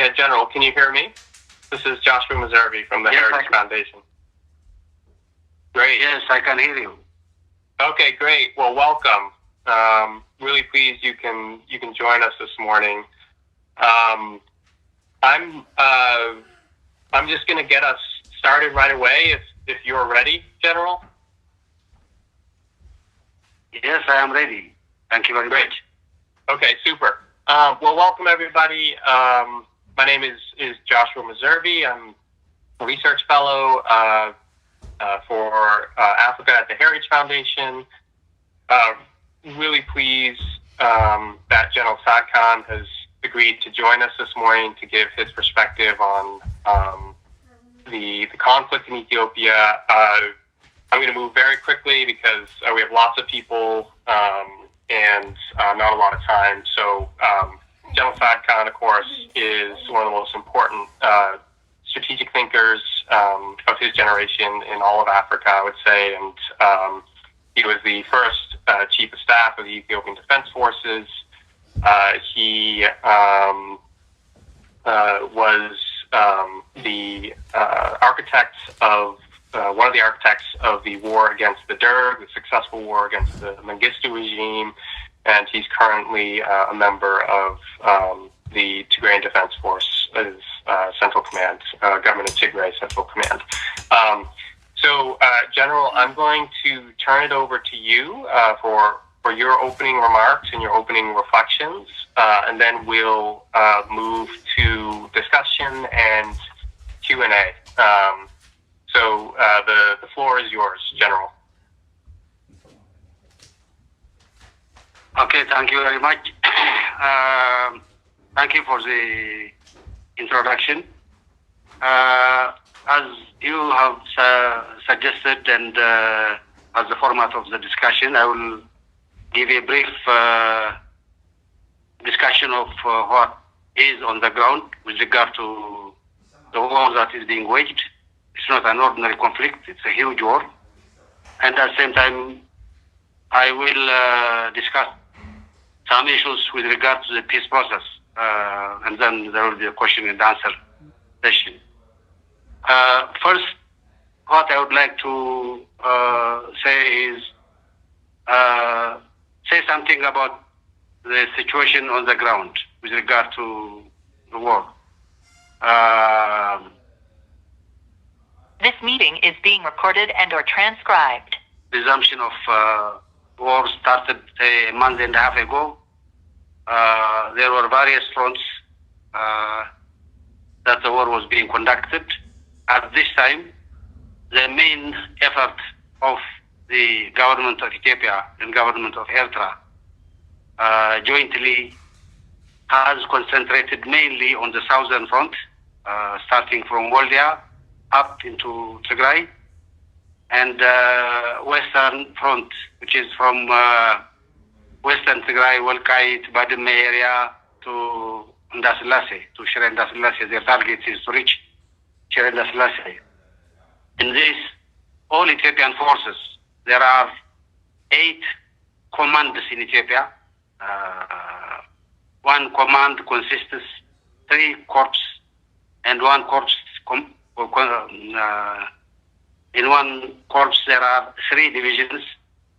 Yeah, General, can you hear me? This is Joshua Meservey from the Heritage Foundation. Great. Yes, I can hear you. Okay, great. Well, welcome. Really pleased you can join us this morning. I'm just going to get us started right away if you're ready, General. Yes, I am ready. Thank you very much. Okay, super. Well, welcome everybody. My name is Joshua Meservey. I'm a research fellow for Africa at the Heritage Foundation. Really pleased that General Tsadkan has agreed to join us this morning to give his perspective on the conflict in Ethiopia. I'm going to move very quickly because we have lots of people and not a lot of time. So General Tsadkan, of course, is one of the most important strategic thinkers of his generation in all of Africa, I would say. And he was the first chief of staff of the Ethiopian Defense Forces. He was the architect of one of the architects of the war against the Derg, the successful war against the Mengistu regime, and he's currently a member of the Tigrayan Defense Force, Central Command, Government of Tigray Central Command. So, General, I'm going to turn it over to you for your opening remarks and your opening reflections, and then we'll move to discussion and Q&A. So the floor is yours, General. Okay, thank you very much. Thank you for the introduction. As you have suggested and as the format of the discussion, I will give a brief discussion of what is on the ground with regard to the war that is being waged. It's not an ordinary conflict, it's a huge war. And at the same time, I will discuss some issues with regard to the peace process, and then there will be a question and answer session. First, what I would like to say is say something about the situation on the ground with regard to the war. This meeting is being recorded and or transcribed. Resumption of war started a month and a half ago. There were various fronts that the war was being conducted. At this time, the main effort of the government of Ethiopia and government of Eritrea jointly has concentrated mainly on the southern front, starting from Waldia up into Tigray, and western front, which is from western Tigray, Walkait, Badime area to Ndasilase, to Shire Ndasilase. Their target is to reach Shire Ndasilase. In this, all Ethiopian forces, there are 8 commands in Ethiopia. One command consists of 3 corps, and one corps in one corps there are 3 divisions.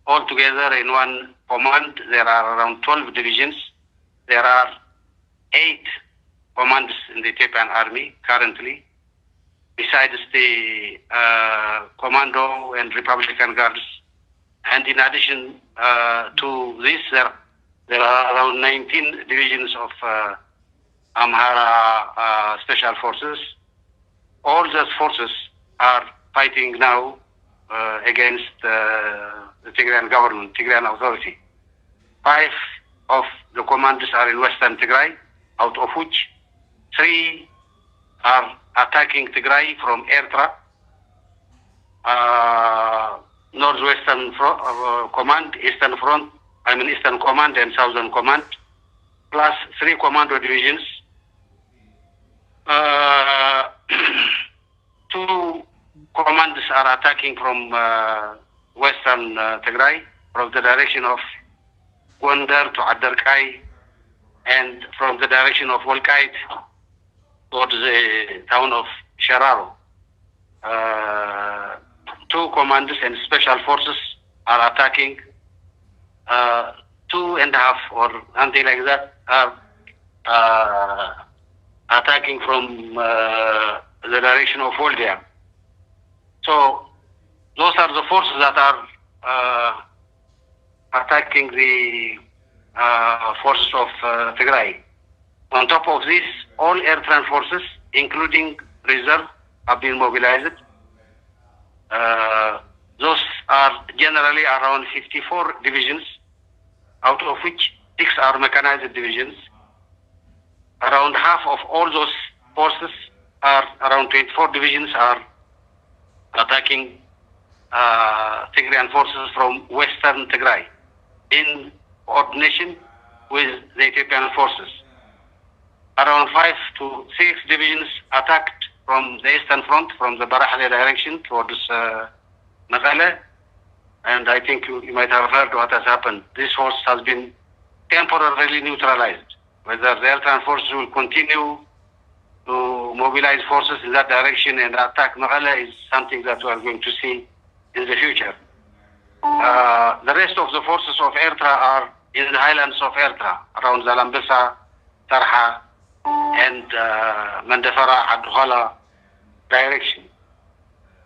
Altogether in one command there are around 12 divisions. There are 8 commands in the Ethiopian army currently, besides the commando and Republican Guards. And in addition to this, there are around 19 divisions of Amhara Special Forces. All those forces are fighting now against the Tigrayan government, Tigrayan authority. 5 of the commanders are in western Tigray, out of which 3 are attacking Tigray from Eritrea, northwestern command, eastern front, Eastern Command and Southern Command, plus 3 commando divisions. 2 commanders are attacking from western Tigray, from the direction of Gondar to Adarkai, and from the direction of Walkait towards the town of Shararo. Two commanders and special forces are attacking. 2.5 or something like that are attacking from the direction of Voldia. So those are the forces that are attacking the forces of Tigray. On top of this, all Eritrean forces, including reserve, have been mobilized. Those are generally around 54 divisions, out of which 6 are mechanized divisions. Around half of all those forces are, around 24 divisions are attacking Tigrayan forces from western Tigray in coordination with the Ethiopian forces. Around 5 to 6 divisions attacked from the eastern front, from the Barahale direction towards Mekelle. And I think you might have heard what has happened. This force has been temporarily neutralized. Whether the Eritrean forces will continue to mobilize forces in that direction and attack Mekelle is something that we are going to see in the future. The rest of the forces of Eritrea are in the highlands of Eritrea, around Zalambesa, Tarha, and Mandafara, Adhuala direction.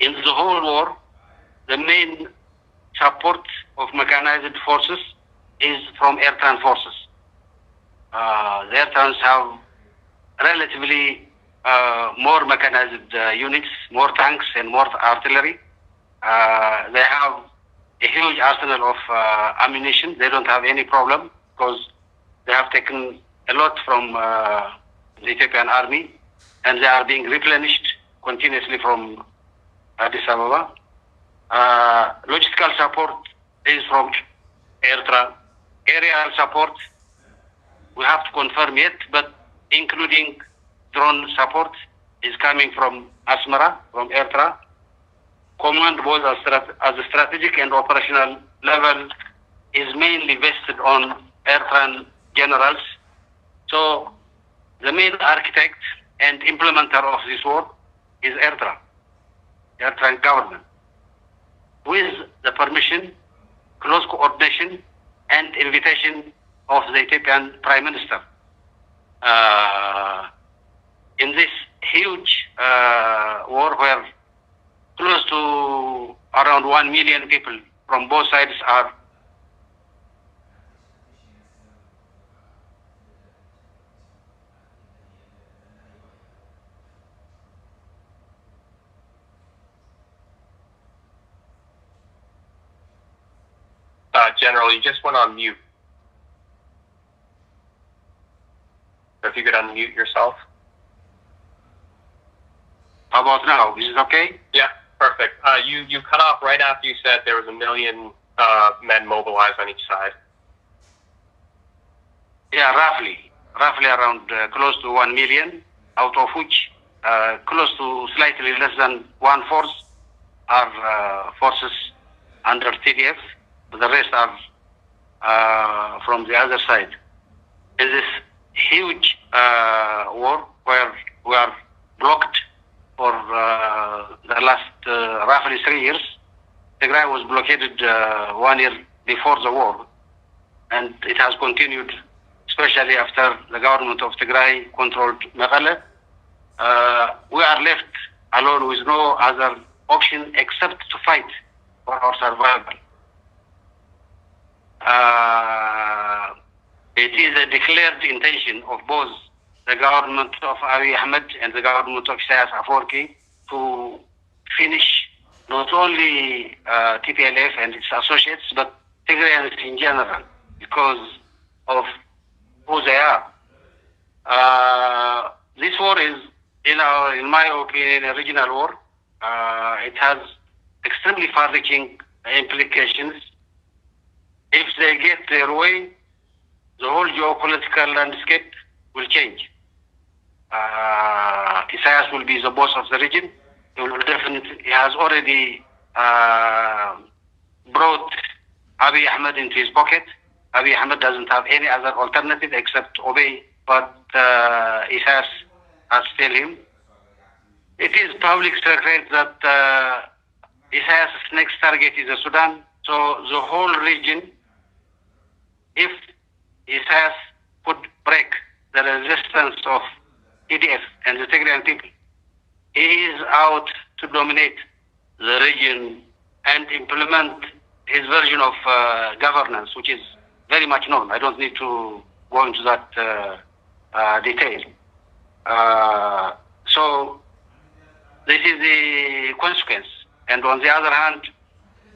In the whole war, the main support of mechanized forces is from Eritrean forces. The Eritreans have relatively more mechanized units, more tanks and more artillery. They have a huge arsenal of ammunition. They don't have any problem because they have taken a lot from the Ethiopian army, and they are being replenished continuously from Addis Ababa. Logistical support is from Eritrea. Aerial support, we have to confirm yet, but including drone support is coming from Asmara, from Eritrea. Command both as a strategic and operational level is mainly vested on Eritrean generals. So the main architect and implementer of this war is Eritrea, the Eritrean government, with the permission, close coordination, and invitation of the Ethiopian Prime Minister. In this huge war where close to around 1 million people from both sides are General, you just went on mute. So if you could unmute yourself. How about now? Is it okay? Yeah, perfect. You cut off right after you said there was 1 million men mobilized on each side. Yeah, roughly around close to 1 million, out of which close to slightly less than 1/4 are forces under TDF. The rest are from the other side. In this huge war where we are blocked for the last roughly 3 years, Tigray was blockaded 1 year before the war, and it has continued, especially after the government of Tigray controlled Mekelle. We are left alone with no other option except to fight for our survival. It is a declared intention of both the government of Abiy Ahmed and the government of Isaias Afwerki to finish not only TPLF and its associates, but Tigrayans in general, because of who they are. This war is, in my opinion, a regional war. It has extremely far-reaching implications. If they get their way, the whole geopolitical landscape will change. Isaias will be the boss of the region. He has already brought Abiy Ahmed into his pocket. Abiy Ahmed doesn't have any other alternative except to obey what Isaias as tell him. It is public secret that Isaiah's next target is Sudan. So the whole region, if Isaiah could break the resistance of EDF and the Tigrayan people, he is out to dominate the region and implement his version of governance, which is very much known. I don't need to go into that detail. So this is the consequence. And on the other hand,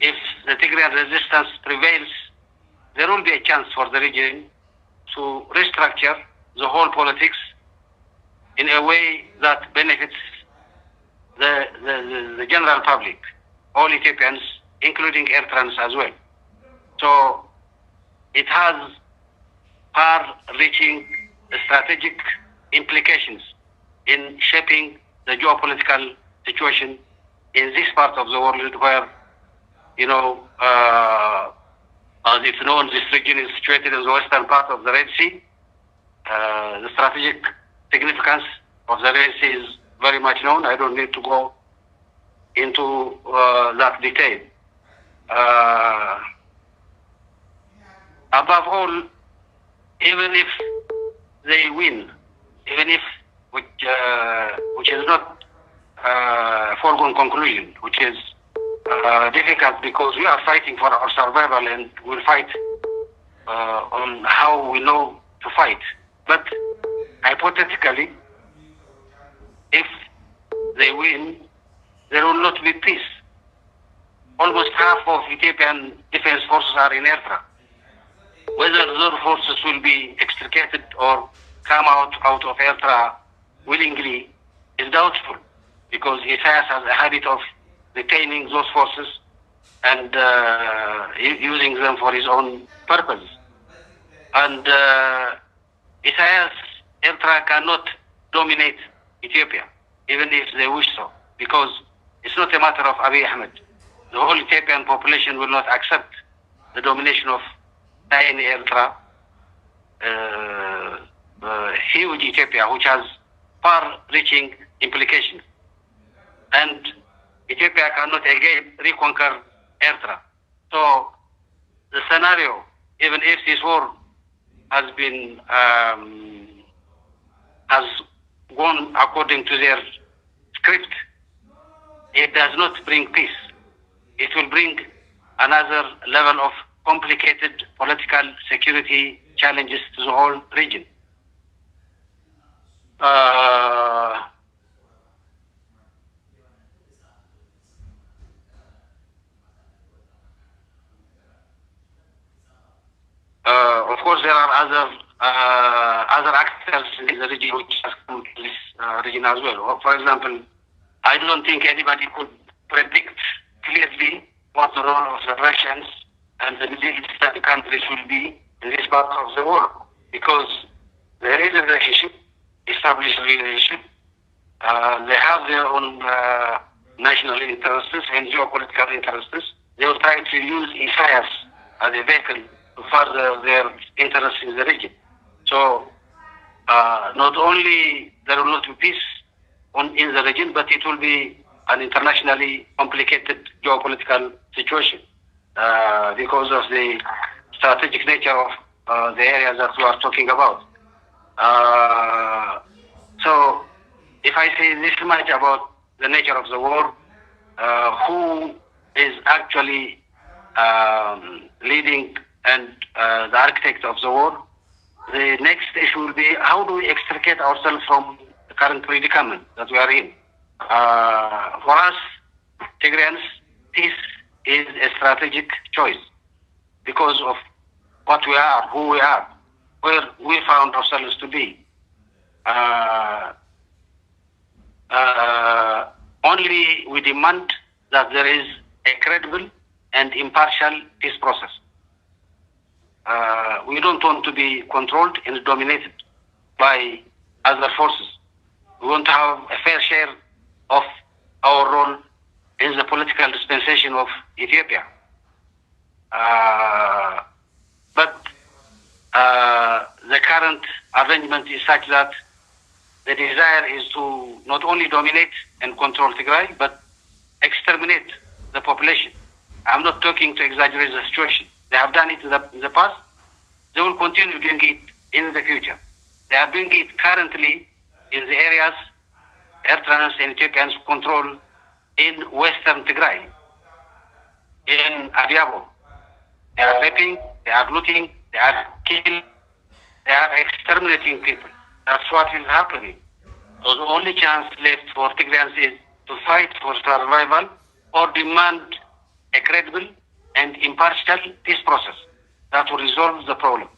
if the Tigrayan resistance prevails, there will be a chance for the region to restructure the whole politics in a way that benefits the general public, all Ethiopians, including Eritreans as well. So it has far-reaching strategic implications in shaping the geopolitical situation in this part of the world where, as it's known, this region is situated in the western part of the Red Sea. The strategic significance of the Red Sea is very much known. I don't need to go into that detail. Above all, even if they win, even if, which is not foregone conclusion, which is difficult because we are fighting for our survival and we'll fight on how we know to fight. But hypothetically, if they win, there will not be peace. Almost half of Ethiopian defense forces are in Eritrea. Whether those forces will be extricated or come out of Eritrea willingly is doubtful, because Isaias has a habit of retaining those forces and using them for his own purpose. And Isaias, Eritrea cannot dominate Ethiopia, even if they wish so, because it's not a matter of Abiy Ahmed. The whole Ethiopian population will not accept the domination of tiny Eritrea, huge Ethiopia, which has far-reaching implications. And Ethiopia cannot again reconquer Eritrea. So the scenario, even if this war has been has gone according to their script, it does not bring peace. It will bring another level of complicated political security challenges to the whole region. Of course, there are other actors in the region which have come to this region as well. For example, I don't think anybody could predict clearly what the role of the Russians and the Middle Eastern countries will be in this part of the world, because there is a relationship, established relationship. They have their own national interests and geopolitical interests. They will try to use Isaias as a vehicle to further their interests in the region. So not only there will not be peace in the region, but it will be an internationally complicated geopolitical situation because of the strategic nature of the areas that we are talking about. So if I say this much about the nature of the war, who is actually leading and the architect of the war, the next issue will be how do we extricate ourselves from the current predicament that we are in. For us, Tigrayans, peace is a strategic choice because of what we are, who we are, where we found ourselves to be. Only we demand that there is a credible and impartial peace process. We don't want to be controlled and dominated by other forces. We want to have a fair share of our role in the political dispensation of Ethiopia. But the current arrangement is such that the desire is to not only dominate and control Tigray, but exterminate the population. I'm not talking to exaggerate the situation. They have done it in the past. They will continue doing it in the future. They are doing it currently in the areas Eritreans and Ethiopians control in western Tigray, in Abiabo. They are raping, they are looting, they are killing, they are exterminating people. That's what is happening. So the only chance left for Tigrayans is to fight for survival or demand a credible and impartial peace process that will resolve the problem.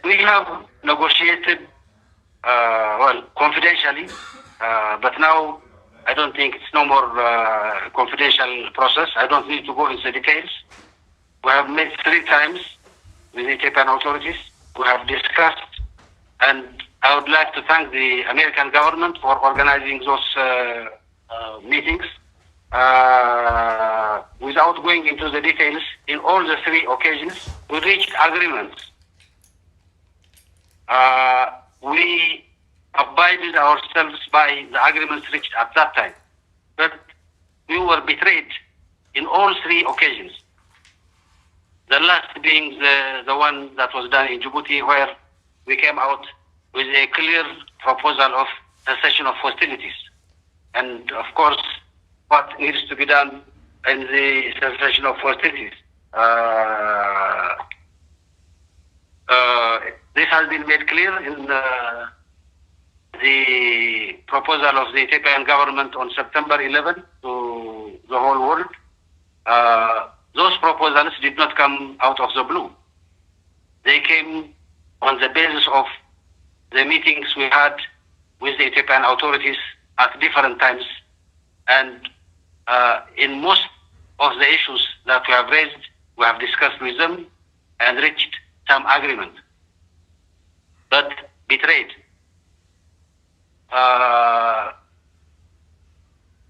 We have negotiated, confidentially, but now I don't think it's no more confidential process. I don't need to go into the details. We have met 3 times with the Ethiopian authorities. We have discussed, and I would like to thank the American government for organizing those meetings. Without going into the details, in all the 3 occasions, we reached agreements. We abided ourselves by the agreements reached at that time. But we were betrayed in all 3 occasions. The last being the one that was done in Djibouti, where we came out with a clear proposal of cessation of hostilities. And of course, what needs to be done in the cessation of hostilities. This has been made clear in the proposal of the Ethiopian government on September 11 to the whole world. Those proposals did not come out of the blue. They came on the basis of the meetings we had with the Ethiopian authorities at different times. And in most of the issues that we have raised, we have discussed with them and reached some agreement, but betrayed.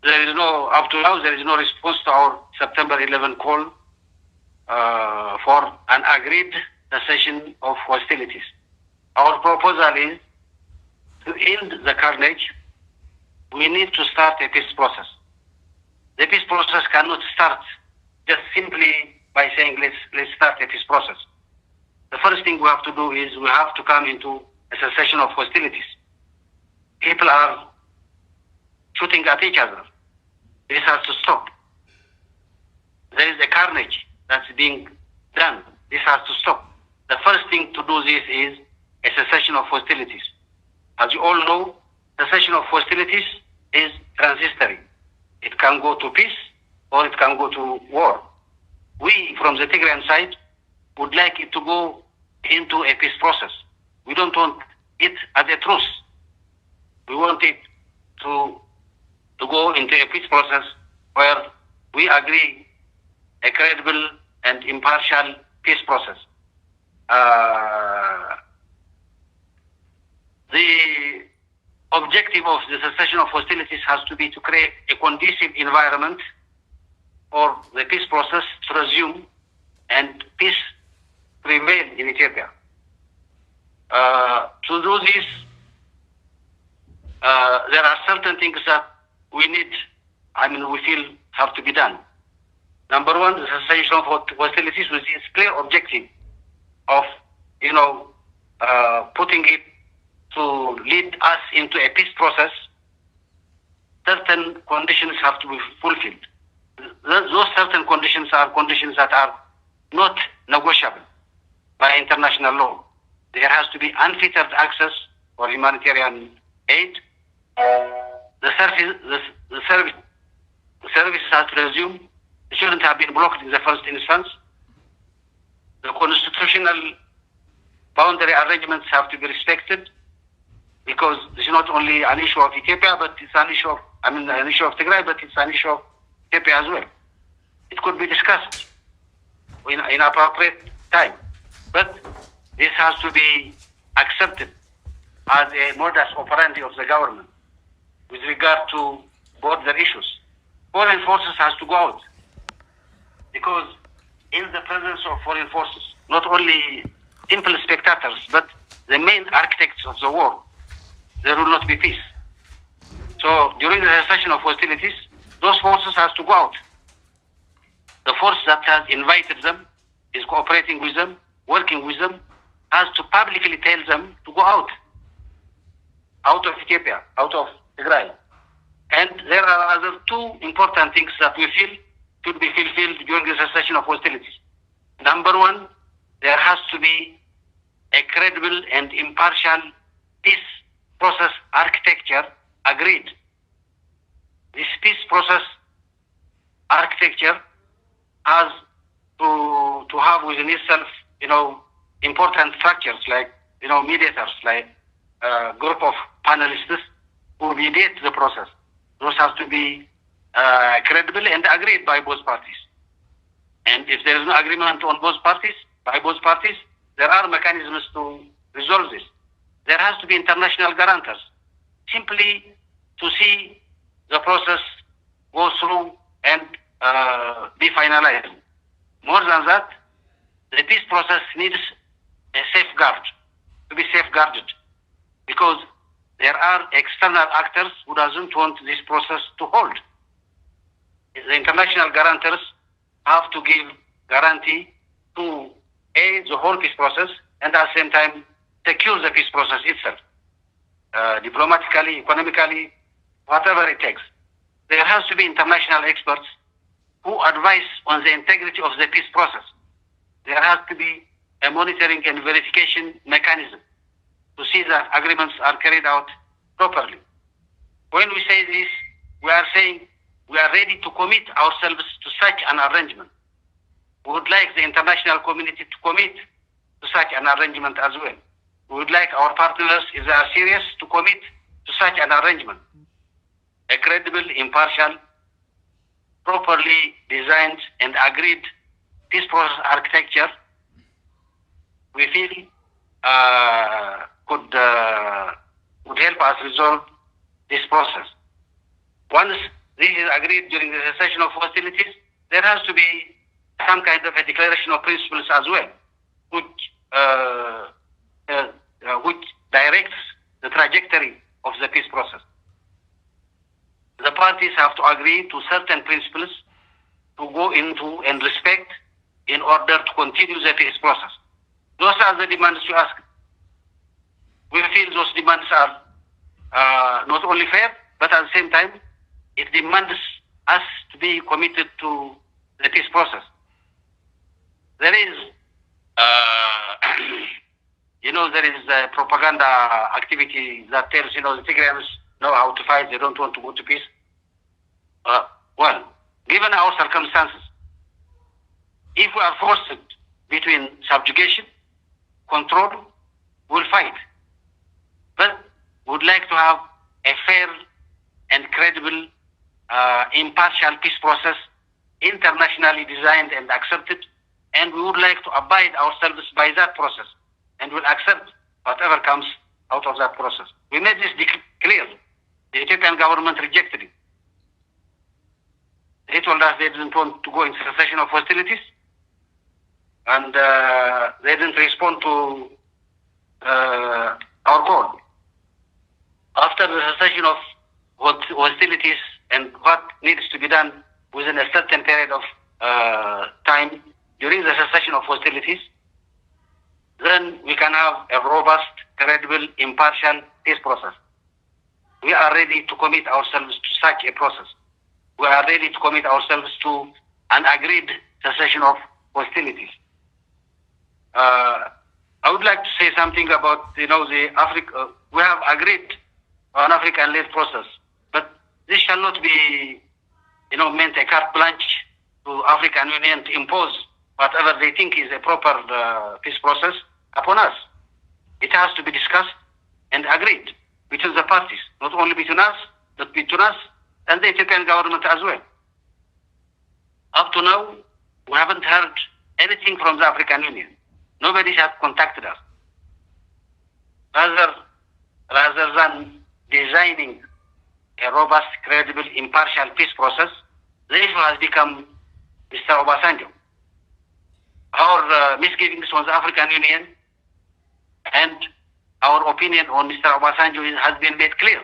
There is no, up to now, there is no response to our September 11 call for an agreed cessation of hostilities. Our proposal is to end the carnage. We need to start a peace process. The peace process cannot start just simply by saying let's start a peace process. The first thing we have to do is we have to come into a cessation of hostilities. People are shooting at each other. This has to stop. There is a carnage that's being done. This has to stop. The first thing to do this is a cessation of hostilities. As you all know, cessation of hostilities is transitory. It can go to peace or it can go to war. We, from the Tigrayan side, would like it to go into a peace process. We don't want it as a truce. We want it to go into a peace process where we agree a credible and impartial peace process. The objective of the cessation of hostilities has to be to create a conducive environment for the peace process to resume and peace prevail in Ethiopia. To do this, there are certain things that we feel have to be done. Number one, the cessation of hostilities with its clear objective of, putting it to lead us into a peace process. Certain conditions have to be fulfilled. Those certain conditions are conditions that are not negotiable by international law. There has to be unfettered access for humanitarian aid. The services has to resume. It shouldn't have been blocked in the first instance. The constitutional boundary arrangements have to be respected, because this is not only an issue of Ethiopia, but it's an issue of Tigray, but it's an issue of Ethiopia as well. It could be discussed in appropriate time, but this has to be accepted as a modus operandi of the government with regard to border issues. Foreign forces has to go out, because in the presence of foreign forces, not only simple spectators, but the main architects of the war, there will not be peace. So during the cessation of hostilities, those forces has to go out. The force that has invited them, is cooperating with them, working with them, has to publicly tell them to go out of Ethiopia, out of Tigray. And there are other two important things that we feel should be fulfilled during the cessation of hostilities. Number one, there has to be a credible and impartial peace process architecture agreed. This peace process architecture has to have within itself, important structures like, mediators, like a group of panelists who mediate the process. Those have to be credible and agreed by both parties. And if there is no agreement on by both parties, there are mechanisms to resolve this. There has to be international guarantors, simply to see the process go through and be finalized. More than that, the peace process needs a safeguard, to be safeguarded, because there are external actors who doesn't want this process to hold. The international guarantors have to give guarantee to the whole peace process and at the same time secure the peace process itself, diplomatically, economically, whatever it takes. There has to be international experts who advise on the integrity of the peace process. There has to be a monitoring and verification mechanism to see that agreements are carried out properly. When we say this, we are saying we are ready to commit ourselves to such an arrangement. We would like the international community to commit to such an arrangement as well. We would like our partners, if they are serious, to commit to such an arrangement. A credible, impartial, properly designed and agreed peace process architecture, we feel would help us resolve this process. Once this is agreed during the cessation of hostilities, there has to be some kind of a declaration of principles as well, which directs the trajectory of the peace process. The parties have to agree to certain principles to go into and respect in order to continue the peace process. Those are the demands you ask. We feel those demands are not only fair, but at the same time, it demands us to be committed to the peace process. There is, there is a propaganda activity that tells, the Tigrayans know how to fight, they don't want to go to peace. Well, given our circumstances, if we are forced between subjugation, control, we'll fight. But we would like to have a fair and credible, impartial peace process, internationally designed and accepted, and we would like to abide ourselves by that process, and will accept whatever comes out of that process. We made this clear. The Ethiopian government rejected it. They told us they didn't want to go into cessation of hostilities, and they didn't respond to our call. After the cessation of hostilities and what needs to be done within a certain period of time during the cessation of hostilities, then we can have a robust, credible, impartial peace process. We are ready to commit ourselves to such a process. We are ready to commit ourselves to an agreed cessation of hostilities. I would like to say something about, the Africa. We have agreed on African-led process, but this shall not be, meant a carte blanche to African Union to impose whatever they think is a proper peace process upon us. It has to be discussed and agreed between the parties, not only between us, but between us and the Ethiopian government as well. Up to now, we haven't heard anything from the African Union. Nobody has contacted us. Rather than designing a robust, credible, impartial peace process, the issue has become Mr. Obasanjo. Our misgivings on the African Union and our opinion on Mr. Obasanjo has been made clear.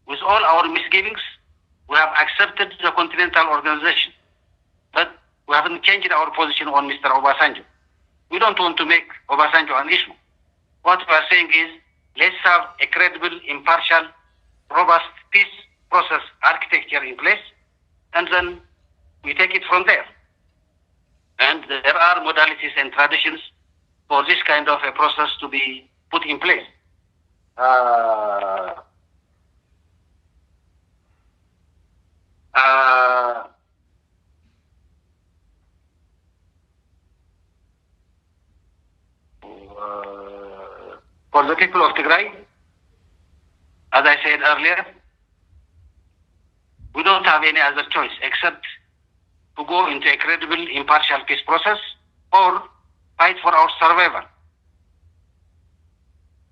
With all our misgivings, we have accepted the Continental Organization, but we haven't changed our position on Mr. Obasanjo. We don't want to make Obasanjo an issue. What we are saying is, let's have a credible, impartial, robust peace process architecture in place, and then we take it from there. And there are modalities and traditions for this kind of a process to be put in place. For the people of Tigray, as I said earlier, we don't have any other choice except to go into a credible, impartial peace process or fight for our survival.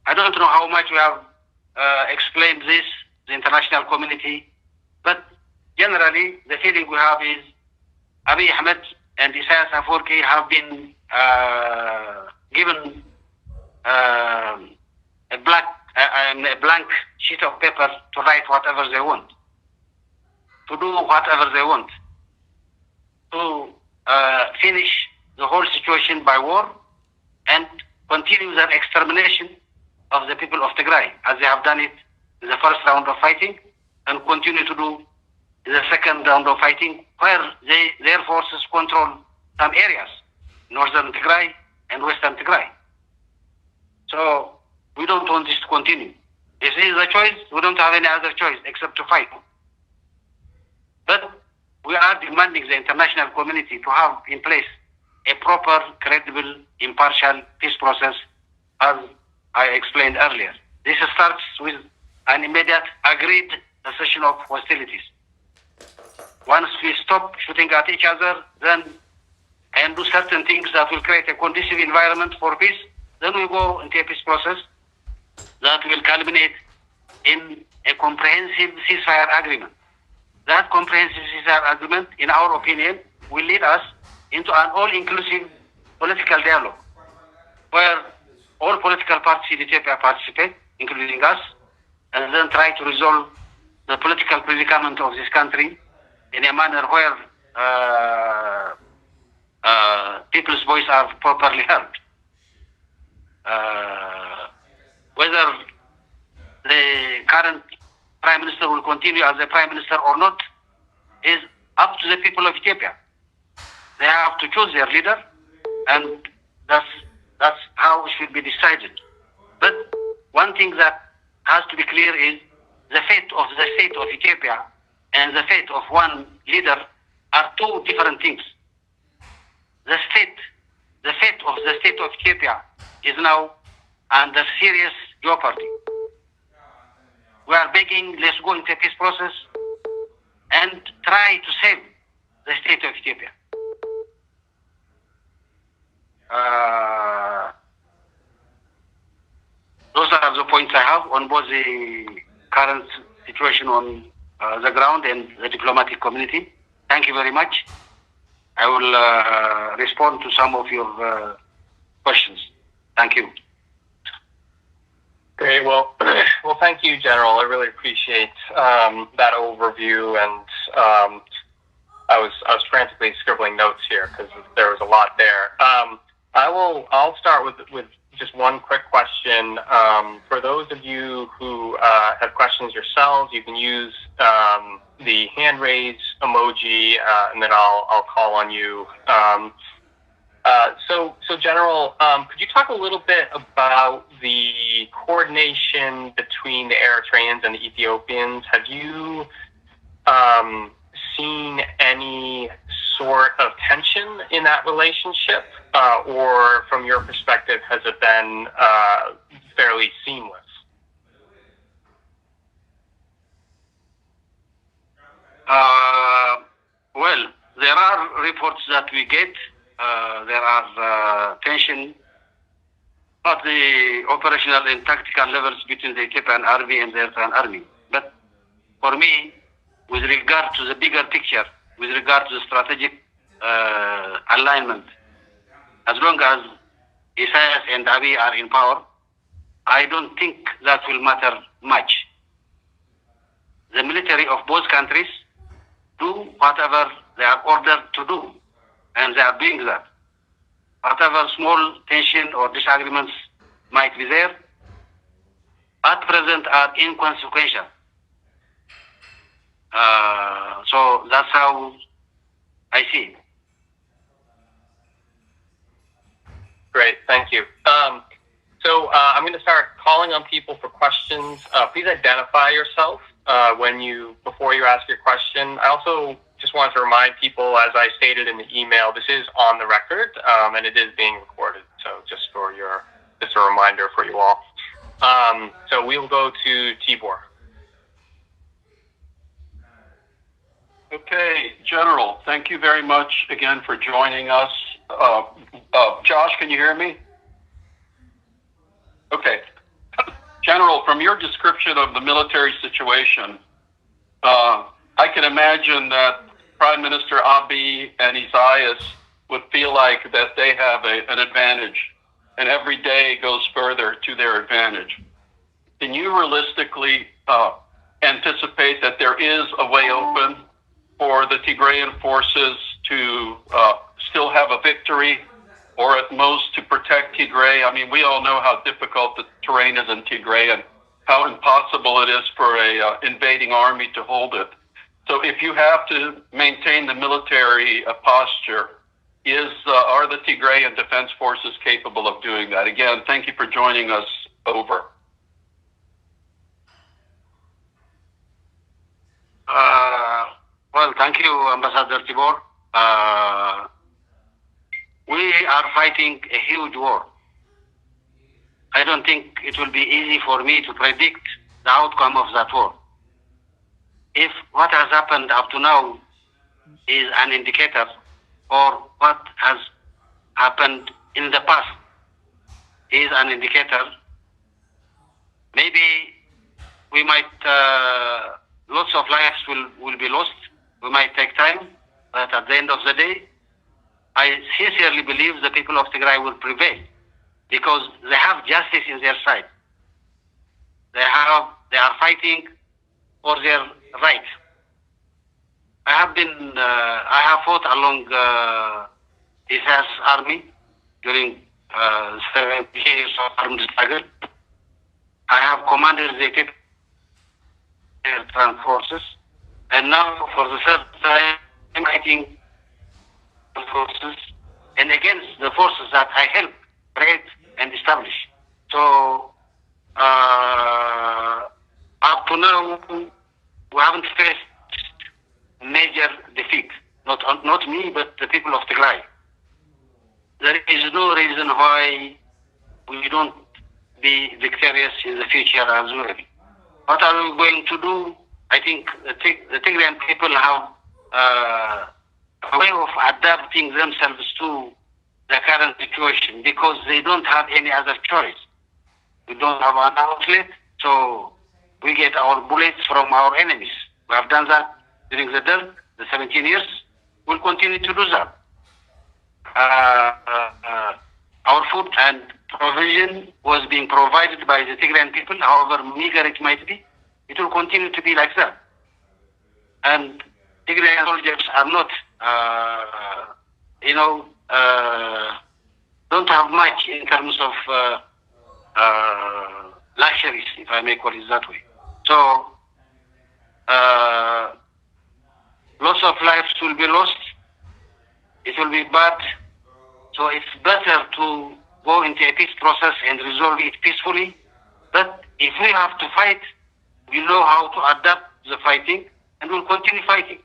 I don't know how much we have explained this, the international community, but generally the feeling we have is Abiy Ahmed and Isaias Afwerki have been given a blank sheet of paper to write whatever they want, to do whatever they want, to finish the whole situation by war and continue their extermination of the people of Tigray, as they have done it in the first round of fighting and continue to do in the second round of fighting, where their forces control some areas, northern Tigray and western Tigray. So we don't want this to continue. If this is the choice, we don't have any other choice except to fight. But we are demanding the international community to have in place a proper, credible, impartial peace process, as I explained earlier. This starts with an immediate agreed cessation of hostilities. Once we stop shooting at each other, then and do certain things that will create a conducive environment for peace, then we go into a peace process that will culminate in a comprehensive ceasefire agreement. That comprehensive ceasefire agreement, in our opinion, will lead us into an all-inclusive political dialogue, where all political parties in Ethiopia participate, including us, and then try to resolve the political predicament of this country in a manner where people's voices are properly heard. Whether the current Prime Minister will continue as a Prime Minister or not is up to the people of Ethiopia. They have to choose their leader, and that's how it should be decided. But one thing that has to be clear is the fate of the state of Ethiopia and the fate of one leader are two different things. The fate of the state of Ethiopia is now under serious jeopardy. We are begging, let's go into a peace process and try to save the state of Ethiopia. Those are the points I have on both the current situation on the ground and the diplomatic community. Thank you very much. I will respond to some of your questions. Thank you. Great. Well, thank you, General. I really appreciate that overview, and I was frantically scribbling notes here because there was a lot there. I'll start with just one quick question. For those of you who have questions yourselves, you can use the hand raise emoji, and then I'll call on you. So General, could you talk a little bit about the coordination between the Eritreans and the Ethiopians? Have you seen any sort of tension in that relationship, or from your perspective, has it been fairly seamless? Well, there are reports that we get. There are tension at the operational and tactical levels between the Ethiopian army and the Eritrean army. But for me, with regard to the bigger picture, with regard to the strategic alignment, as long as Isaias and Abiy are in power, I don't think that will matter much. The military of both countries do whatever they are ordered to do, and they are doing that. Whatever small tension or disagreements might be there, at present are inconsequential. So that's how I see it. Great, thank you. So I'm going to start calling on people for questions. Please identify yourself before you ask your question. I also just wanted to remind people, as I stated in the email, this is on the record and it is being recorded. So just a reminder for you all. So we will go to Tibor. Okay, General, thank you very much again for joining us. Josh, can you hear me? Okay. General, from your description of the military situation, I can imagine that Prime Minister Abiy and Isaias would feel like that they have an advantage, and every day goes further to their advantage. Can you realistically anticipate that there is a way open for the Tigrayan forces to still have a victory, or at most to protect Tigray? I mean, we all know how difficult the terrain is in Tigray and how impossible it is for a invading army to hold it. So if you have to maintain the military posture, are the Tigrayan defense forces capable of doing that? Again, thank you for joining us. Over. Well, thank you, Ambassador Tibor. We are fighting a huge war. I don't think it will be easy for me to predict the outcome of that war. If what has happened up to now is an indicator, or what has happened in the past is an indicator, maybe we might, lots of lives will be lost. We might take time, but at the end of the day, I sincerely believe the people of Tigray will prevail because they have justice in their side. They are fighting for their rights. I have fought along Isaias' army during 7 years of armed struggle. I have commanded the Eritrean forces, and now for the third time, I'm fighting forces and against the forces that I helped create and establish. So up to now, we haven't faced major defeat. Not me, but the people of Tigray. There is no reason why we don't be victorious in the future as well. What are we going to do? I think the Tigrayan people have a way of adapting themselves to the current situation because they don't have any other choice. We don't have an outlet, so we get our bullets from our enemies. We have done that during the 17 years. We'll continue to do that. Our food and provision was being provided by the Tigrayan people, however meager it might be. It will continue to be like that. And Tigrayan soldiers are not, don't have much in terms of luxuries, if I may call it that way. So, lots of lives will be lost. It will be bad. So it's better to go into a peace process and resolve it peacefully. But if we have to fight, we know how to adapt the fighting and we'll continue fighting.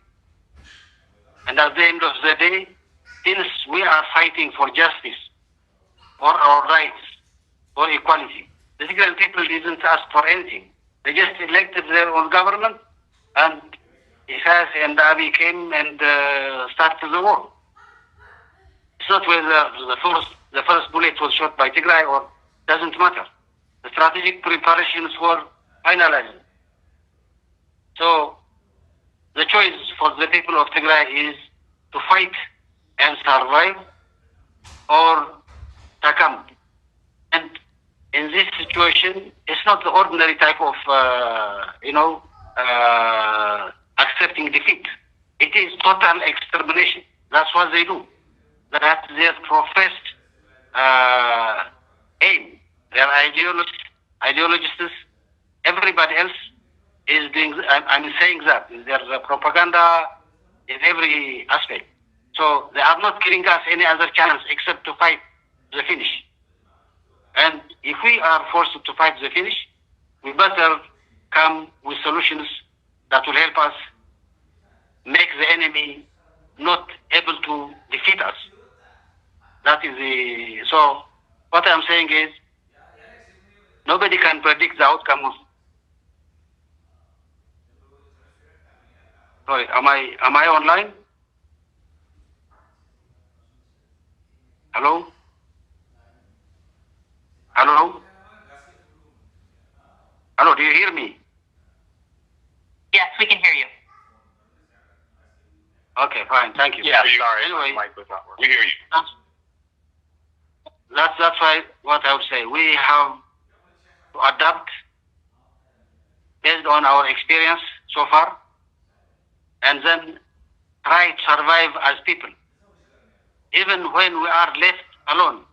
And at the end of the day, since we are fighting for justice, for our rights, for equality, the Tigrayan people didn't ask for anything. They just elected their own government, and Isaias and Abiy came and started the war. It's not whether the first bullet was shot by Tigray or doesn't matter. The strategic preparations were finalized. So the choice for the people of Tigray is to fight and survive or succumb. And in this situation, it's not the ordinary type of, accepting defeat. It is total extermination. That's what they do. That's their professed aim. Their ideologists, everybody else is doing. I'm saying that there's a propaganda in every aspect. So they are not giving us any other chance except to fight the finish. And if we are forced to fight the finish, we better come with solutions that will help us make the enemy not able to defeat us. That is the. So what I'm saying is, nobody can predict the outcome of. Sorry, am I online? Hello? Hello? Hello, do you hear me? Yes, we can hear you. Okay, fine, thank you. Yeah, sorry, anyway, my mic was not working. We hear you. That's why what I would say. We have to adapt based on our experience so far, and then try to survive as people, even when we are left alone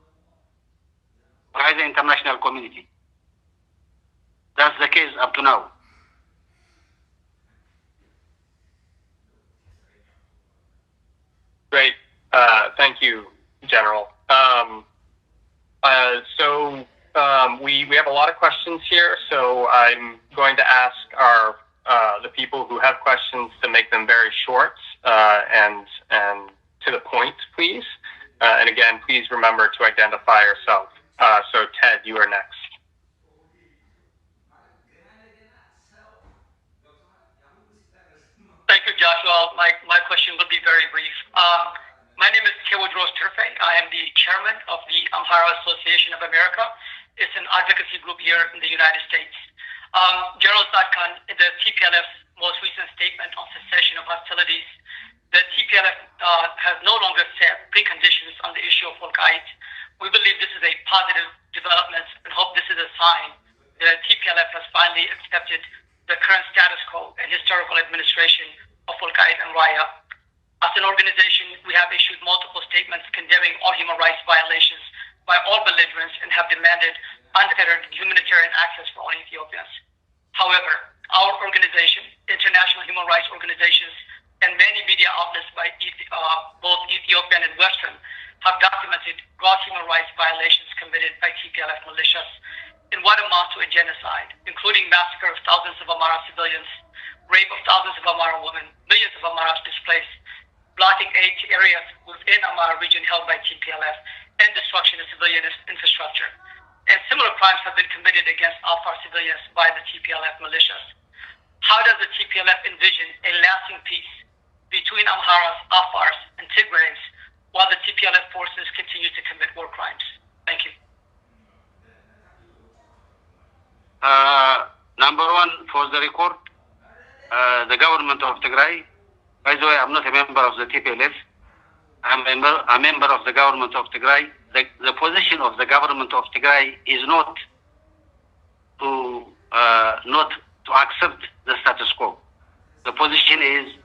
by the international community. That's the case up to now. Great. Thank you, General. We have a lot of questions here, so I'm going to ask the people who have questions to make them very short and to the point, please. And again, please remember to identify yourself. So Ted, you are next. Thank you, Joshua. My question will be very brief. My name is Tewodros Turfe. I am the chairman of the Amhara Association of America. It's an advocacy group here in the United States. General Tsadkan, in the TPLF's most recent statement on cessation of hostilities, the TPLF has no longer set preconditions on the issue of Volkite. We believe this is a positive development and hope this is a sign that TPLF has finally accepted the current status quo and historical administration of Volkite and Raya. As an organization, we have issued multiple statements condemning all human rights violations by all belligerents and have demanded unfettered humanitarian access for all Ethiopians. However, our organization, international human rights organizations, and many media outlets by both Ethiopian and Western have documented gross human rights violations committed by TPLF militias in what amounts to a genocide, including massacre of thousands of Amhara civilians, rape of thousands of Amhara women, millions of Amharas displaced, blocking aid to areas within Amhara region held by TPLF, and destruction of civilian infrastructure. And similar crimes have been committed against Afar civilians by the TPLF militias. How does the TPLF envision a lasting peace between Amharas, Afars, and Tigrays while the TPLF forces continue to commit war crimes? Thank you. Number one, for the record, the government of Tigray, by the way, I'm not a member of the TPLF. I'm a member of the government of Tigray. The position of the government of Tigray is not to accept the status quo. The position is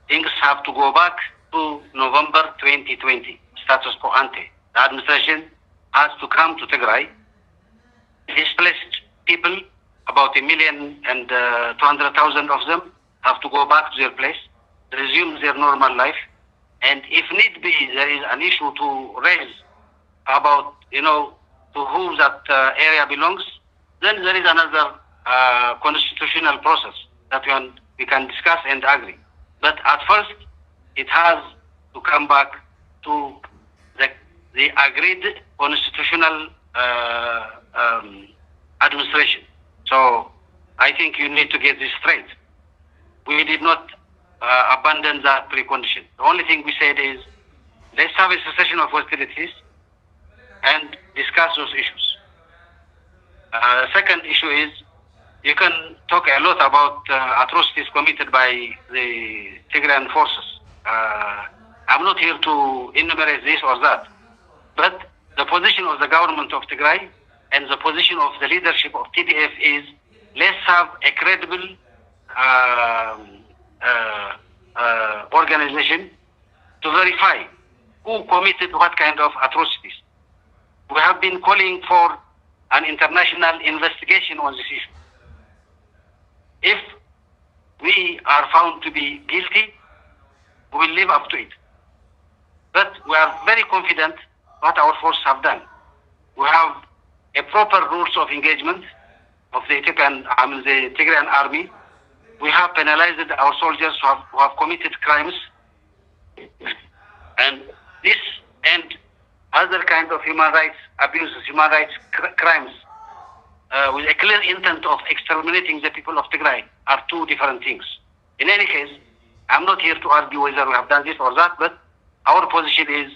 things have to go back to November 2020, status quo ante. The administration has to come to Tigray. Displaced people, about 1,200,000 of them, have to go back to their place, resume their normal life, and if need be, there is an issue to raise about, to whom that area belongs, then there is another constitutional process that we can discuss and agree. But at first, it has to come back to the agreed constitutional administration. So I think you need to get this straight. We did not abandon that precondition. The only thing we said is, let's have a cessation of hostilities and discuss those issues. Second issue is, you can talk a lot about atrocities committed by the Tigrayan forces. I'm not here to enumerate this or that, but the position of the government of Tigray and the position of the leadership of TDF is, let's have a credible organization to verify who committed what kind of atrocities. We have been calling for an international investigation on this issue. If we are found to be guilty, we will live up to it. But we are very confident what our forces have done. We have a proper rules of engagement of the the Tigrayan army. We have penalized our soldiers who have committed crimes, and this and other kind of human rights abuses, human rights crimes, with a clear intent of exterminating the people of Tigray are two different things. In any case, I'm not here to argue whether we have done this or that, but our position is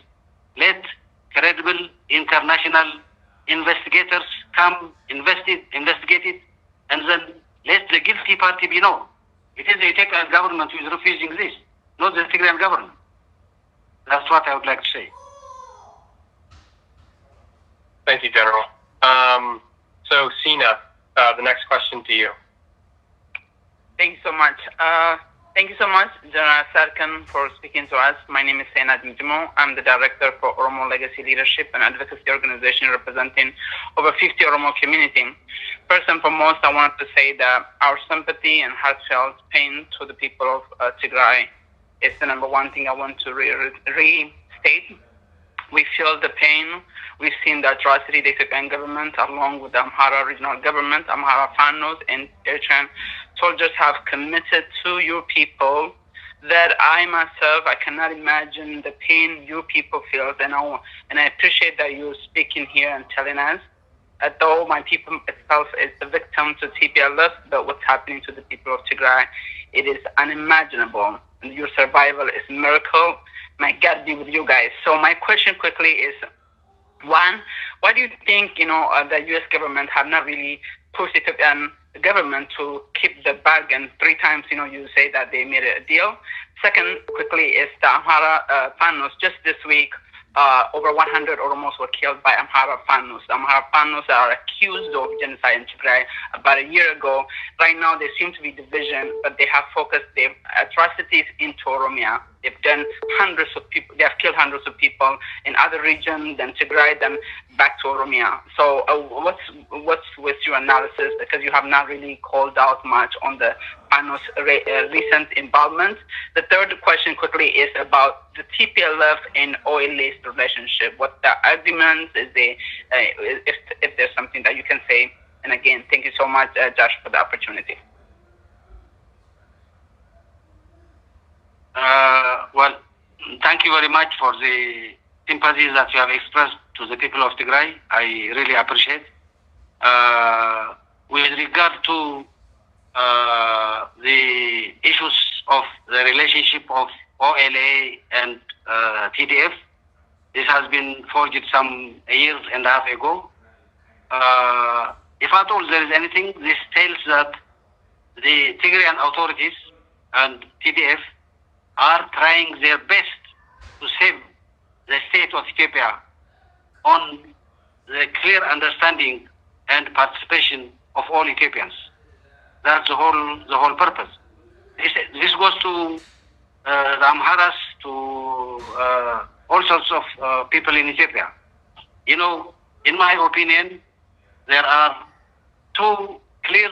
let credible international investigators come, investigate it, and then let the guilty party be known. It is the Ethiopian government who is refusing this, not the Tigrayan government. That's what I would like to say. Thank you, General. So, Sina, the next question to you. Thank you so much. Thank you so much, General Tsadkan, for speaking to us. My name is Sena Dimjimo. I'm the director for Oromo Legacy Leadership, an advocacy organization representing over 50 Oromo community. First and foremost, I want to say that our sympathy and heartfelt pain to the people of Tigray is the number one thing I want to restate. We feel the pain. We've seen the atrocity the Ethiopian government, along with the Amhara regional government, Amhara-Fnot, and Eritrean soldiers have committed to your people, that I myself, I cannot imagine the pain your people feel. And I appreciate that you're speaking here and telling us, though my people itself is the victim to TPLF, but what's happening to the people of Tigray, it is unimaginable. And your survival is a miracle. May God be with you guys. So my question quickly is, one, why do you think, the U.S. government have not really pushed the Ethiopian government to keep the bargain 3 times? You say that they made a deal. Second, quickly, is the Amhara-Fnot. Just this week, over 100 Oromos were killed by Amhara-Fnot. Amhara-Fnot are accused of genocide in Tigray about a year ago. Right now, there seems to be division, but they have focused their atrocities into Oromia. They've done hundreds of people. They have killed hundreds of people in other regions than Tigray, then back to Oromia. So, what's with your analysis? Because you have not really called out much on the Fnot's recent involvement. The third question quickly is about the TPLF and oil-laced relationship. What the arguments is there? If there's something that you can say. And again, thank you so much, Josh, for the opportunity. Well, thank you very much for the sympathies that you have expressed to the people of Tigray. I really appreciate. With regard to the issues of the relationship of OLA and TDF, this has been forged some years and a half ago. If at all there is anything, this tells that the Tigrayan authorities and TDF are trying their best to save the state of Ethiopia on the clear understanding and participation of all Ethiopians. That's the whole purpose. This goes to the Amharas, to all sorts of people in Ethiopia. In my opinion, there are 2 clear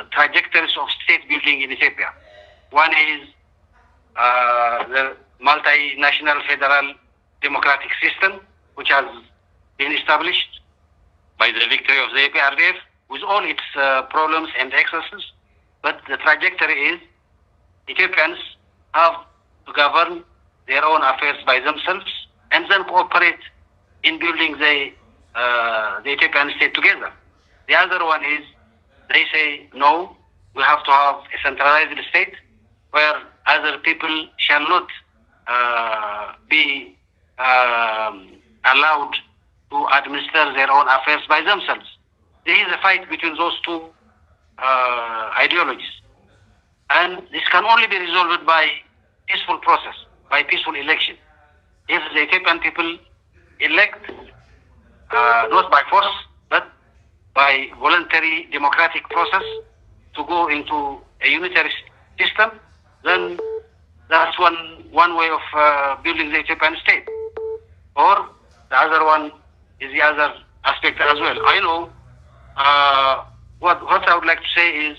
trajectories of state building in Ethiopia. One is the multinational federal democratic system, which has been established by the victory of the APRDF, with all its problems and excesses. But the trajectory is Ethiopians have to govern their own affairs by themselves and then cooperate in building the Ethiopian state together. The other one is they say, no, we have to have a centralized state where other people shall not be allowed to administer their own affairs by themselves. There is a fight between those 2 ideologies. And this can only be resolved by peaceful process, by peaceful election. If the Ethiopian people elect not by force, but by voluntary democratic process to go into a unitary system, then that's one way of building the Ethiopian state. Or the other one is the other aspect as well. I know what I would like to say is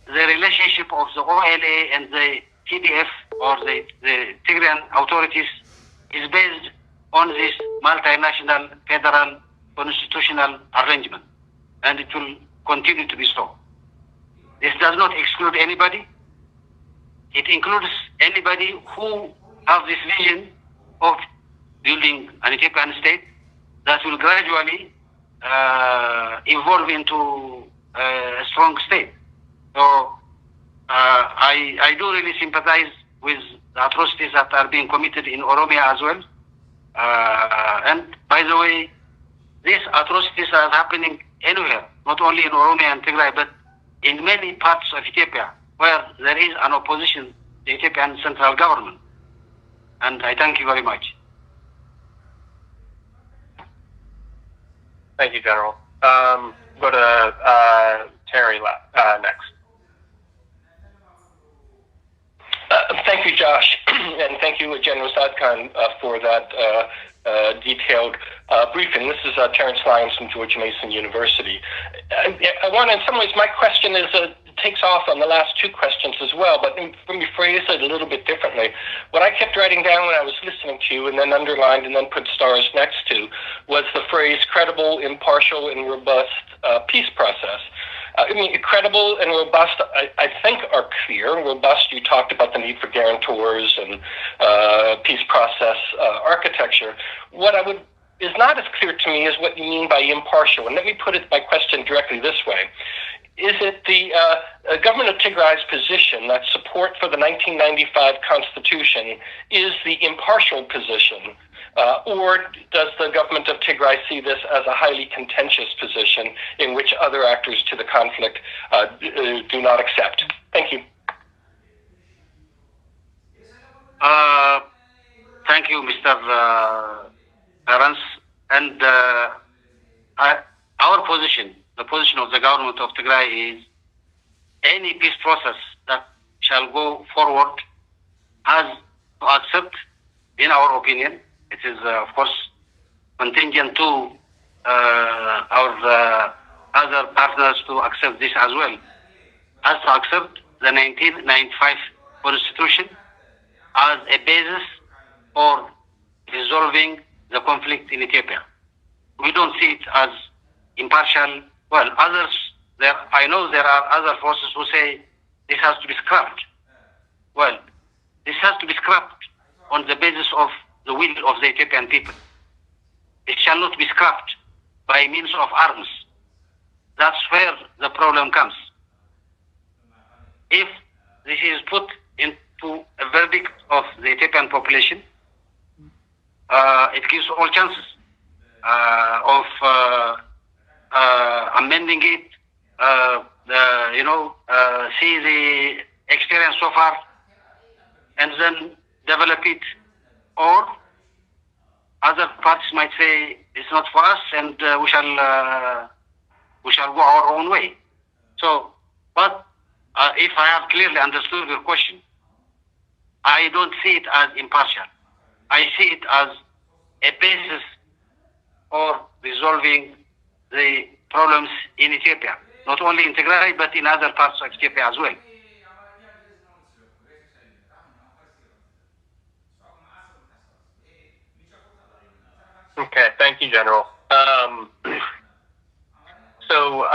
the relationship of the OLA and the TDF or the Tigrayan authorities is based on this multinational federal constitutional arrangement, and it will continue to be so. This does not exclude anybody. It includes anybody who have this vision of building an Ethiopian state that will gradually evolve into a strong state. So I do really sympathize with the atrocities that are being committed in Oromia as well. And by the way, these atrocities are happening anywhere, not only in Oromia and Tigray, but in many parts of Ethiopia where there is an opposition to the Ethiopian central government. And I thank you very much. Thank you, General. Go to Terry next. Thank you, Josh, and thank you, General Tsadkan, for that detailed briefing. This is Terrence Lyons from George Mason University. I want, in some ways, my question is takes off on the last two questions as well, but let me phrase it a little bit differently. What I kept writing down when I was listening to you and then underlined and then put stars next to was the phrase credible, impartial, and robust peace process. I mean, credible and robust, I think, are clear. Robust, you talked about the need for guarantors and peace process architecture. What is not as clear to me is what you mean by impartial. And let me put my question directly this way. Is it the government of Tigray's position that support for the 1995 Constitution is the impartial position? Or does the government of Tigray see this as a highly contentious position in which other actors to the conflict do not accept? Thank you. Thank you, Mr. Terrence. And our position, the position of the government of Tigray is any peace process that shall go forward has to accept, in our opinion, it is, of course, contingent to our other partners to accept this as well, has to accept the 1995 Constitution as a basis for resolving the conflict in Ethiopia. We don't see it as impartial. Well, I know there are other forces who say this has to be scrapped. Well, this has to be scrapped on the basis of the will of the Ethiopian people. It shall not be scrapped by means of arms. That's where the problem comes. If this is put into a verdict of the Ethiopian population, it gives all chances of amending it, see the experience so far, and then develop it. Or other parties might say it's not for us, and we shall go our own way. So, but if I have clearly understood your question, I don't see it as impartial. I see it as a basis for resolving the problems in Ethiopia, not only in Tigray, but in other parts of Ethiopia as well. Okay, thank you, General. So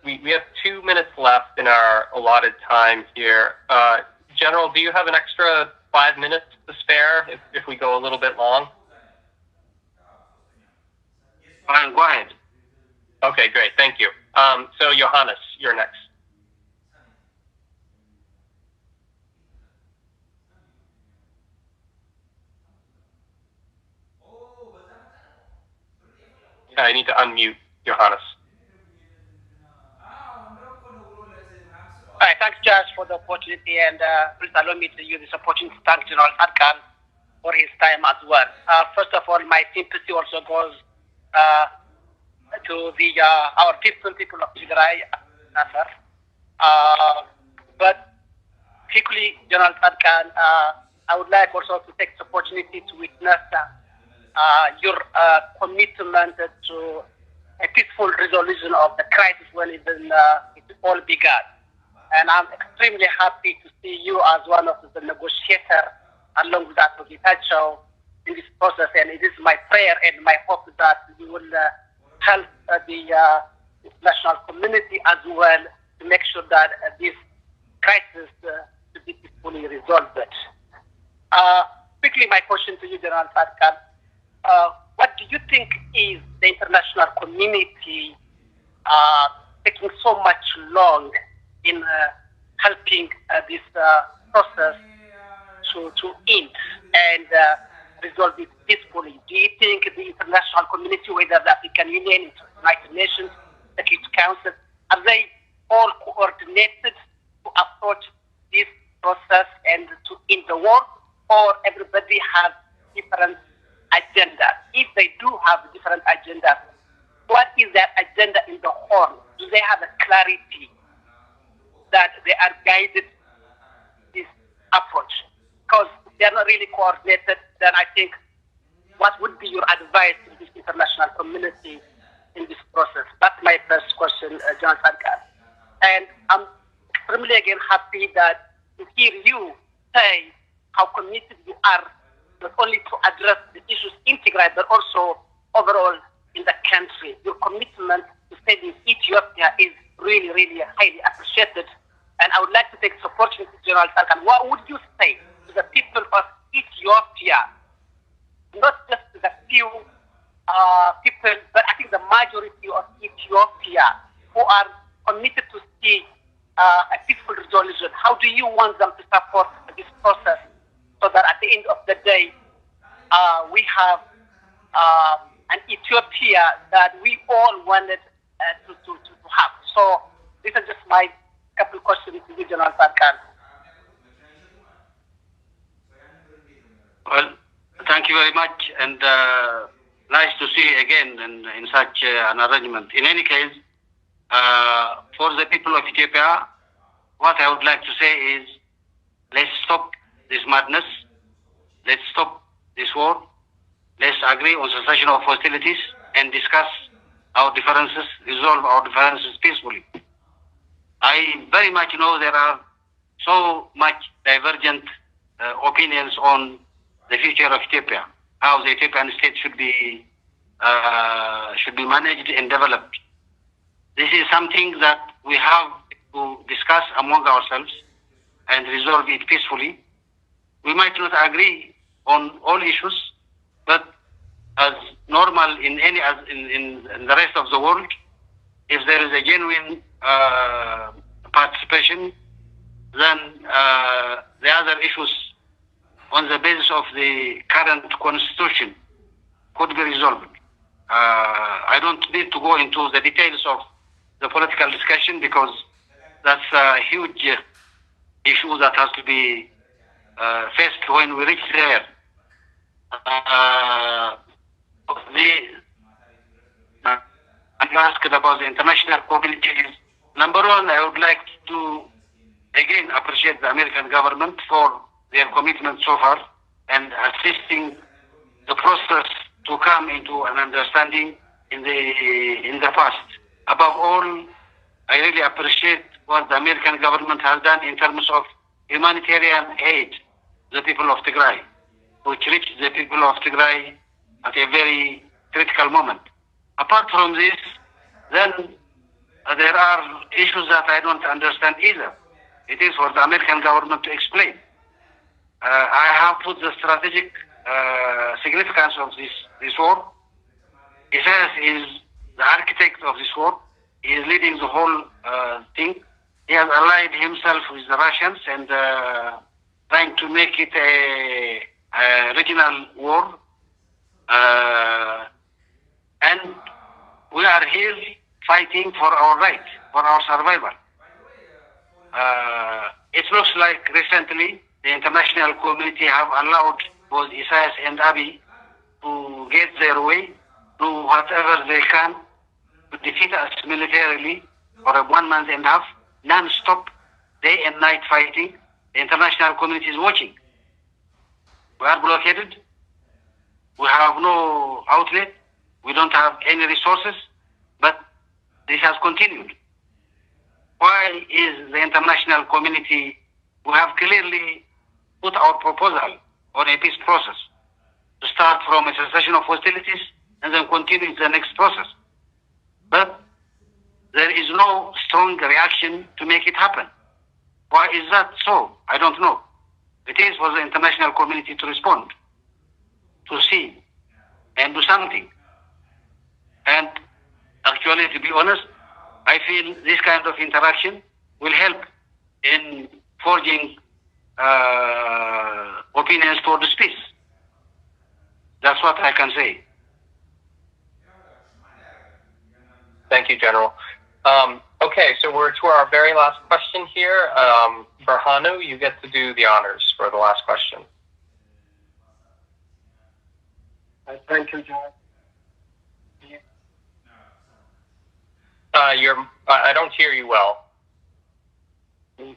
we have 2 minutes left in our allotted time here. General, do you have an extra 5 minutes to spare if we go a little bit long? Fine, go ahead. Okay, great, thank you. So Johannes, you're next. I need to unmute Johannes. All right, thanks, Josh, for the opportunity, and please allow me to use this opportunity to thank General Tsadkan for his time as well. First of all, my sympathy also goes to the our people of Tigray, but particularly General Tsadkan, I would like also to take this opportunity to witness your commitment to a peaceful resolution of the crisis when it all began. And I'm extremely happy to see you as one of the negotiators along with Advocate Tacho in this process. And it is my prayer and my hope that you will help the international community as well to make sure that this crisis to be peacefully resolved. Quickly, my question to you, General Tsadkan, what do you think is the international community taking so much long in helping this process to end and resolve it peacefully? Do you think the international community, whether the African Union, United Nations, Security Council, are they all coordinated to approach this process and to end the war, or everybody has different agendas? If they do have different agendas, what is their agenda in the whole? Do they have a clarity that they are guided this approach? Because they are not really coordinated, then I think what would be your advice to this international community in this process? That's my first question, John Tsadkan. And I'm extremely again happy that to hear you say how committed you are not only to address the issues in Tigray, but also overall in the country. Your commitment to saving Ethiopia is really, really highly appreciated. And I would like to take this opportunity, General Tsadkan. What would you say to the people of Ethiopia, not just the few people, but I think the majority of Ethiopia who are committed to see a peaceful resolution? How do you want them to support this process so that at the end of the day, we have an Ethiopia that we all wanted to have? So these are just my couple questions to you, General Tsadkan. Well, thank you very much, and nice to see you again in such an arrangement. In any case, for the people of Ethiopia, what I would like to say is, let's stop this madness, let's stop this war, let's agree on cessation of hostilities and discuss our differences, resolve our differences peacefully. I very much know there are so much divergent opinions on the future of Ethiopia, how the Ethiopian state should be managed and developed. This is something that we have to discuss among ourselves and resolve it peacefully. We might not agree on all issues, but as normal in the rest of the world, if there is a genuine participation, then the other issues on the basis of the current constitution could be resolved. I don't need to go into the details of the political discussion because that's a huge issue that has to be faced when we reach there. You asked about the international community. Number one, I would like to again appreciate the American government for their commitment so far and assisting the process to come into an understanding in the past. Above all, I really appreciate what the American government has done in terms of humanitarian aid to the people of Tigray, which reached the people of Tigray at a very critical moment. Apart from this, then there are issues that I don't understand either. It is for the American government to explain. I have put the strategic significance of this war. Isaias is the architect of this war. He is leading the whole thing. He has allied himself with the Russians and trying to make it a regional war. And we are here fighting for our right, for our survival. It looks like recently the international community have allowed both Isaias and Abiy to get their way do whatever they can to defeat us militarily for a 1 month and a half, non-stop, day and night fighting. The international community is watching. We are blockaded. We have no outlet. We don't have any resources, but this has continued. Why is the international community, we have clearly put our proposal on a peace process to start from a cessation of hostilities and then continue the next process. But there is no strong reaction to make it happen. Why is that so? I don't know. It is for the international community to respond, to see, and do something. And actually, to be honest, I feel this kind of interaction will help in forging opinions towards peace. That's what I can say. Thank you, General. Okay, so we're to our very last question here. Berhanu, you get to do the honors for the last question. Thank you, John. I don't hear you well. Is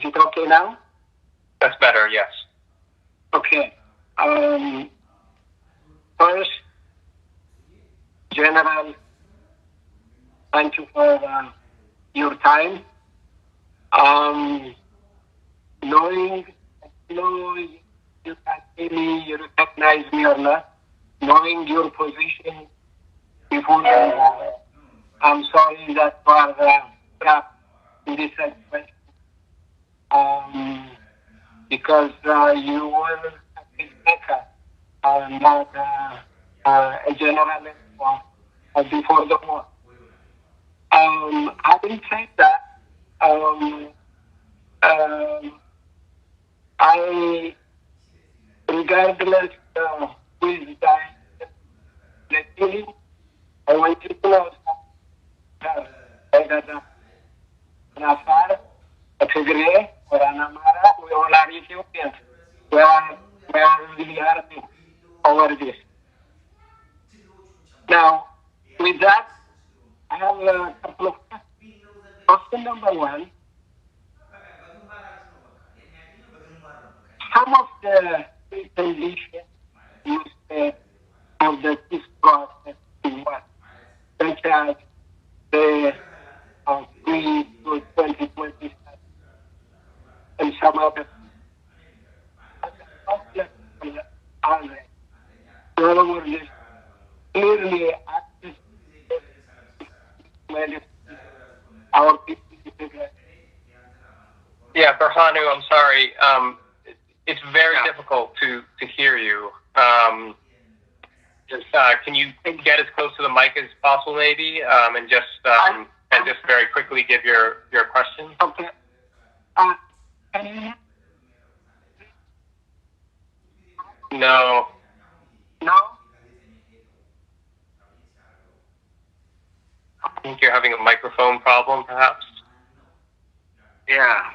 it okay now? That's better, yes. Okay. First, General, thank you for your time. Knowing you can see me, you recognize me or not, knowing your position before, I'm sorry that you are trapped in this situation. Because you were a peacemaker, not a general before the war. Having said that, I, regardless who is dying, I want you to know that Afar, Tigray, or Anamara, we all are Ethiopians. We are really happy over this. Now, with that, I have a couple of questions. Question number one, some of the conditions used of the peace process in what, such as the pre-2020 and some other. In other words, clearly our people. Yeah, Berhanu, I'm sorry. It's very difficult to hear you. Can you get as close to the mic as possible, maybe, and just very quickly give your question? Okay. Can you hear? No. No? I think you're having a microphone problem, perhaps. Yeah.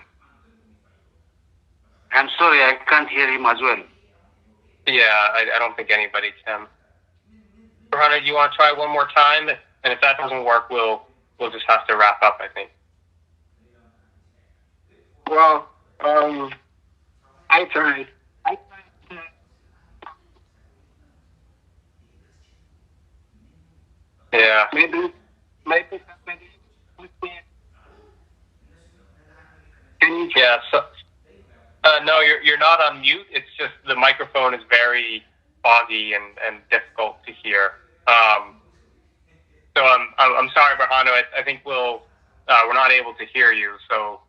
I'm sorry, I can't hear him as well. Yeah, I don't think anybody can. Berhanu, do you want to try one more time? And if that doesn't work, we'll just have to wrap up, I think. Well, I tried. Yeah. Maybe somebody with me. Can you? Yeah. So, no, you're not on mute. It's just the microphone is very foggy and difficult to hear. So I'm sorry, Berhanu. I think we're not able to hear you. So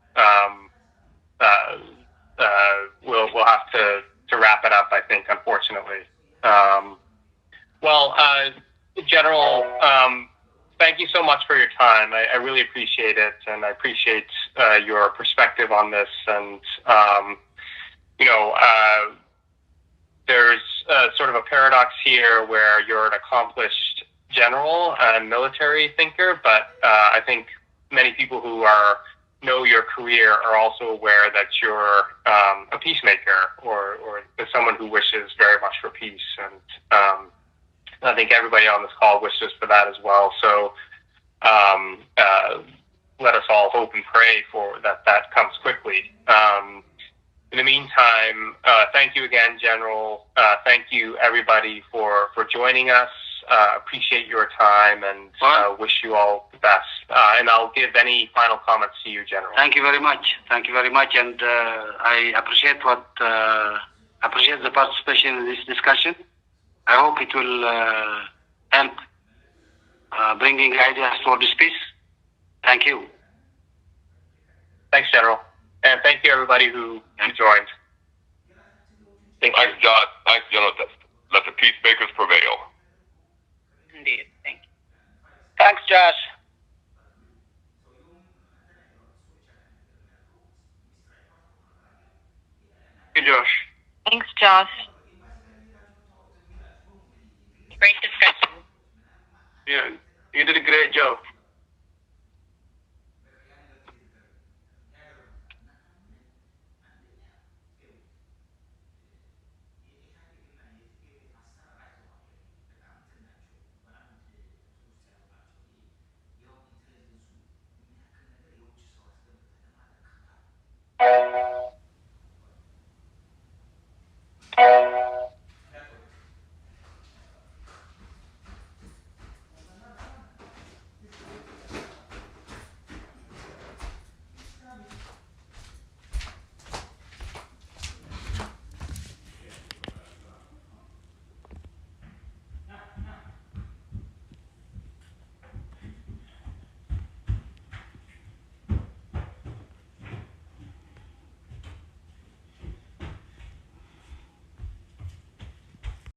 we'll have to wrap it up, I think, unfortunately. Well, General, thank you so much for your time. I really appreciate it, and I appreciate your perspective on this. And there's sort of a paradox here where you're an accomplished general and military thinker, but I think many people who are know your career are also aware that you're a peacemaker or someone who wishes very much for peace. And I think everybody on this call wishes for that as well. So let us all hope and pray for that comes quickly. In the meantime, thank you again, General. Thank you, everybody, for joining us. Appreciate your time and wish you all the best. And I'll give any final comments to you, General. Thank you very much. Thank you very much. And I appreciate appreciate the participation in this discussion. I hope it will help bringing ideas for this peace. Thank you. Thanks, General. And thank you, everybody who joined. Thanks, John. Thanks, General. Let the peacemakers prevail. Indeed. Thank you. Thanks, Josh. Thank you, Josh. Thanks, Josh. Great discussion. Yeah, you did a great job.